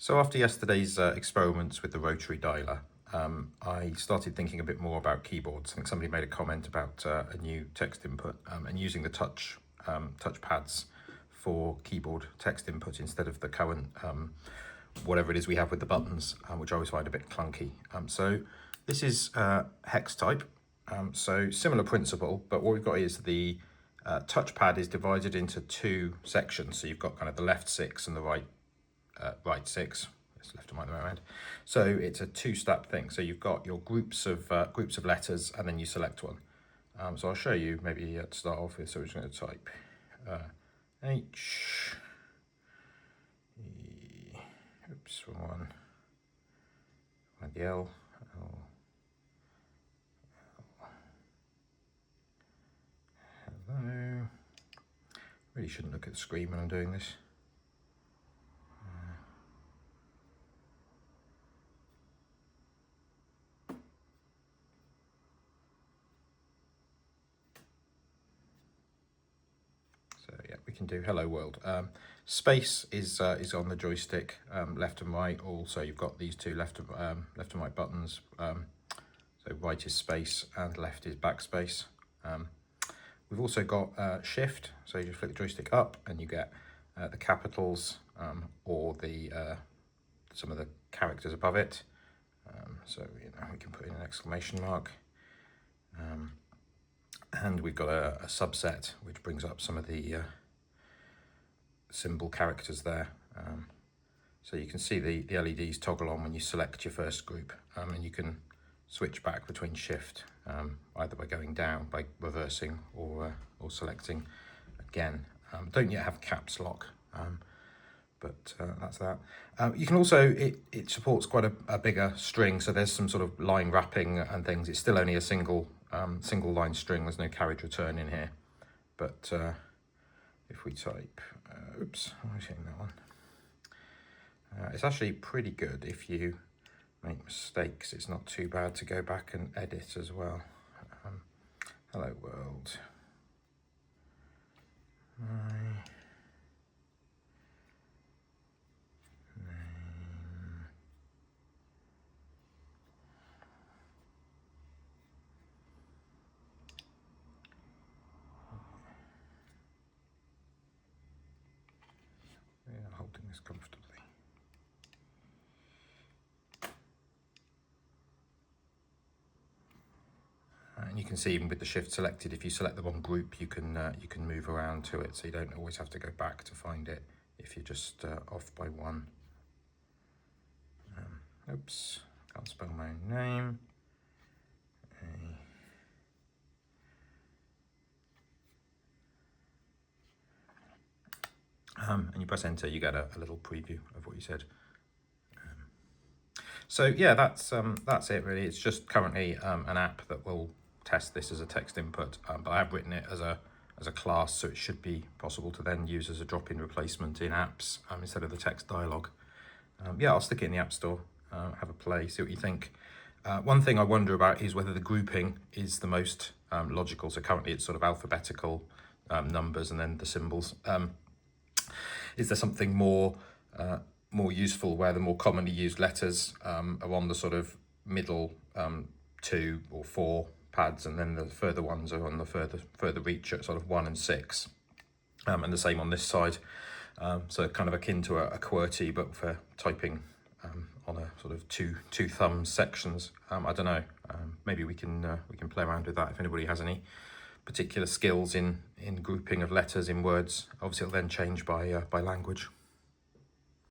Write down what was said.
So after yesterday's experiments with the rotary dialer, I started thinking a bit more about keyboards. I think somebody made a comment about a new text input and using the touch pads for keyboard text input instead of the current whatever it is we have with the buttons, which I always find a bit clunky. So this is HexType. So similar principle, but what we've got is the touchpad is divided into two sections. So you've got kind of the left 6 and the right 6. It's left and right the way around. So it's a two-step thing. So you've got your groups of letters, and then you select one. So I'll show you maybe to start off with. So we're just going to type H. E, oops, wrong one. And the L. Hello. Really shouldn't look at the screen when I'm doing this. So yeah, we can do hello world. Space is on the joystick, left and right. Also, you've got these two left and right buttons. So right is space and left is backspace. We've also got shift. So you just flick the joystick up and you get the capitals or the some of the characters above it. So we can put in an exclamation mark. And we've got a subset which brings up some of the symbol characters there. So you can see the LEDs toggle on when you select your first group, and you can switch back between shift, either by going down, by reversing, or selecting again. Don't yet have caps lock, but that's that. You can also, it supports quite a bigger string, so there's some sort of line wrapping and things. It's still only a single line string. There's no carriage return in here. But if we type, oops, I'm hitting that one. It's actually pretty good if you make mistakes. It's not too bad to go back and edit as well. Hello world. Holding this comfortably. And you can see even with the shift selected, if you select the wrong group, you can move around to it, so you don't always have to go back to find it if you're just off by one. Oops, can't spell my own name. And you press enter, you get a little preview of what you said. So yeah, that's it really. It's just currently an app that will test this as a text input, but I have written it as a class, so it should be possible to then use as a drop-in replacement in apps instead of the text dialogue. Yeah, I'll stick it in the App Store, have a play, see what you think. One thing I wonder about is whether the grouping is the most logical. So currently it's sort of alphabetical numbers and then the symbols. Is there something more useful where the more commonly used letters are on the sort of middle 2 or 4 pads, and then the further ones are on the further reach at sort of 1 and 6, and the same on this side. So kind of akin to a QWERTY, but for typing on a sort of two thumb sections. I don't know. Maybe we can play around with that if anybody has any particular skills in grouping of letters in words. Obviously it'll then change by language.